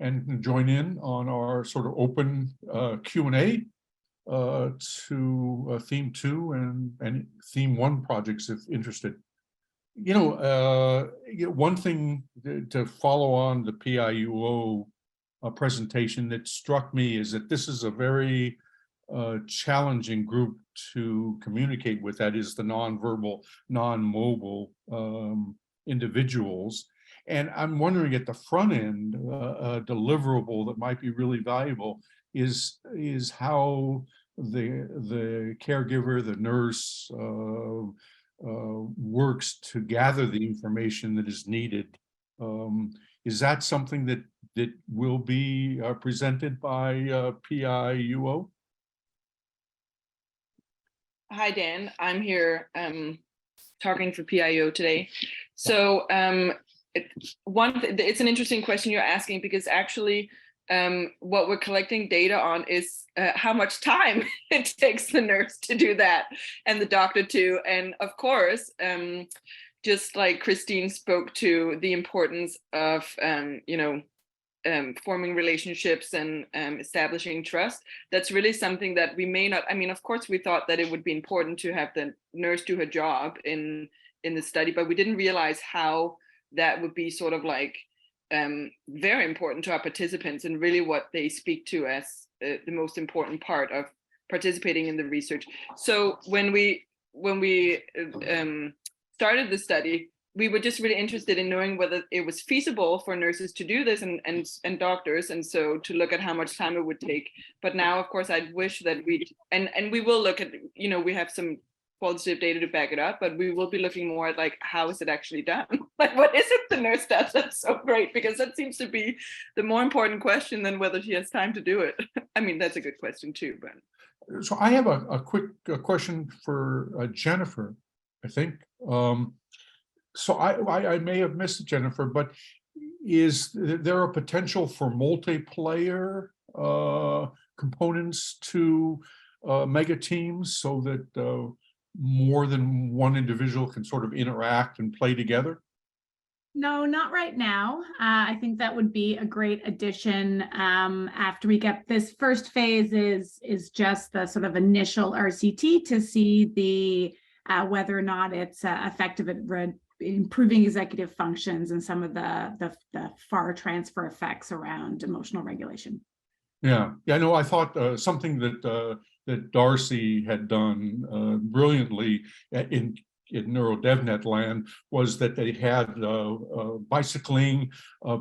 and join in on our sort of open Q&A to theme 2 and theme 1 projects if interested. One thing to follow on the PIUO presentation that struck me is that this is a very challenging group to communicate with. That is the nonverbal, non-mobile individuals. And I'm wondering at the front end, a deliverable that might be really valuable is how the caregiver, the nurse, works to gather the information that is needed. Is that something that will be presented by PIUO? Hi, Dan. I'm here talking for PIUO today. So it's an interesting question you're asking, because actually what we're collecting data on is how much time it takes the nurse to do that and the doctor too. And of course, just like Christine spoke to the importance of, forming relationships and establishing trust, that's really something that we may not, of course, we thought that it would be important to have the nurse do her job in the study, but we didn't realize how that would be sort of like very important to our participants and really what they speak to as the most important part of participating in the research. So when we started the study, we were just really interested in knowing whether it was feasible for nurses to do this and doctors, and so to look at how much time it would take. But now, of course, I'd wish that we will look at, we have some qualitative data to back it up, but we will be looking more at like, how is it actually done? Like, what is it the nurse does that's so great? Because that seems to be the more important question than whether she has time to do it. That's a good question too, but. So I have a quick question for Jennifer, I think. So I may have missed it, Jennifer, but is there a potential for multiplayer components to mega teams so that more than one individual can sort of interact and play together? No, not right now. I think that would be a great addition after we get this first phase is just the sort of initial RCT to see the whether or not it's effective at improving executive functions and some of the far transfer effects around emotional regulation. Yeah, no, I thought something that Darcy had done brilliantly in NeuroDevNet land was that they had bicycling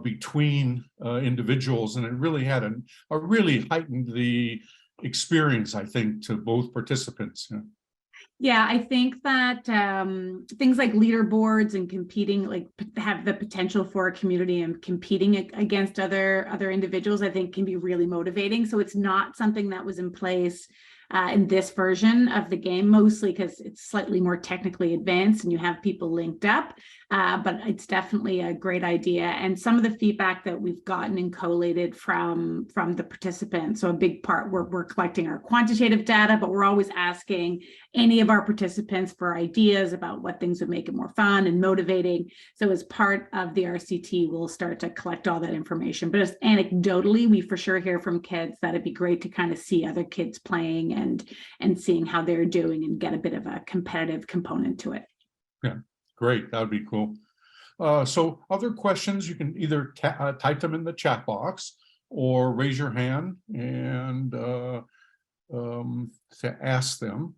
between individuals, and it really had really heightened the experience, I think, to both participants. Yeah, I think that things like leaderboards and competing, like have the potential for a community and competing against other individuals, I think can be really motivating. So it's not something that was in place in this version of the game, mostly because it's slightly more technically advanced and you have people linked up, but it's definitely a great idea. And some of the feedback that we've gotten and collated from the participants, so a big part, we're collecting our quantitative data, but we're always asking any of our participants for ideas about what things would make it more fun and motivating. So as part of the RCT, we'll start to collect all that information. But just anecdotally, we for sure hear from kids that it'd be great to kind of see other kids playing and seeing how they're doing and get a bit of a competitive component to it. Yeah, great. That would be cool. So other questions, you can either type them in the chat box or raise your hand and to ask them.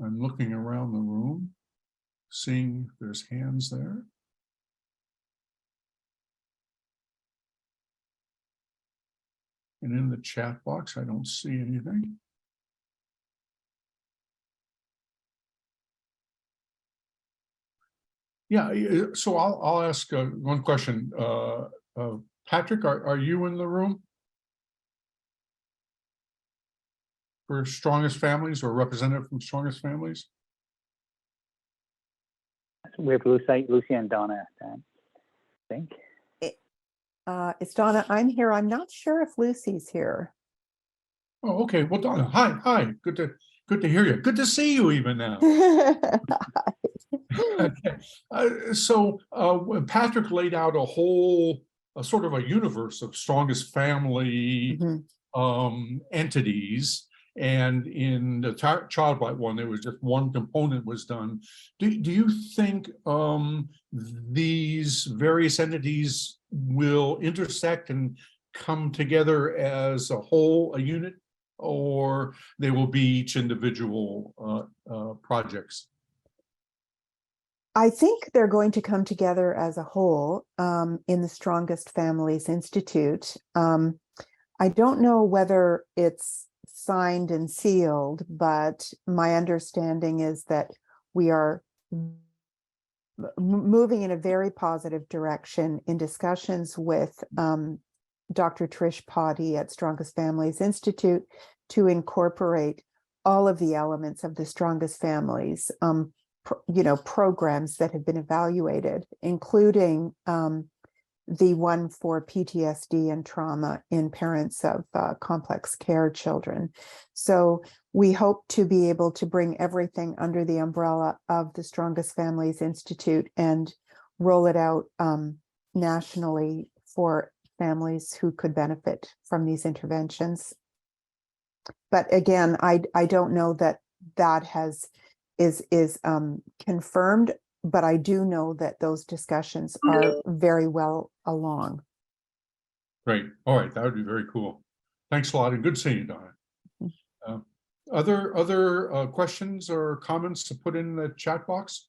I'm looking around the room, seeing if there's hands there. And in the chat box, I don't see anything. Yeah, so I'll ask one question. Patrick, are you in the room for Strongest Families or representative from Strongest Families? We have Lucy and Donna, I think. It's Donna. I'm here. I'm not sure if Lucy's here. Oh, okay. Well, Donna, hi. Good to Good to hear you. Good to see you even now. Okay. When Patrick laid out a whole, sort of a universe of strongest family Mhm. entities, and in the child blight one, there was just one component was done. Do you think these various entities will intersect and come together as a whole, a unit, or they will be each individual projects? I think they're going to come together as a whole in the Strongest Families Institute. I don't know whether it's signed and sealed, but my understanding is that we are moving in a very positive direction in discussions with Dr. Trish Potty at Strongest Families Institute to incorporate all of the elements of the Strongest Families programs that have been evaluated, including the one for PTSD and trauma in parents of complex care children. So we hope to be able to bring everything under the umbrella of the Strongest Families Institute and roll it out nationally for families who could benefit from these interventions. But again, I don't know that is confirmed, but I do know that those discussions are very well along. Great. All right. That would be very cool. Thanks a lot, and good seeing you, Donna. Other questions or comments to put in the chat box?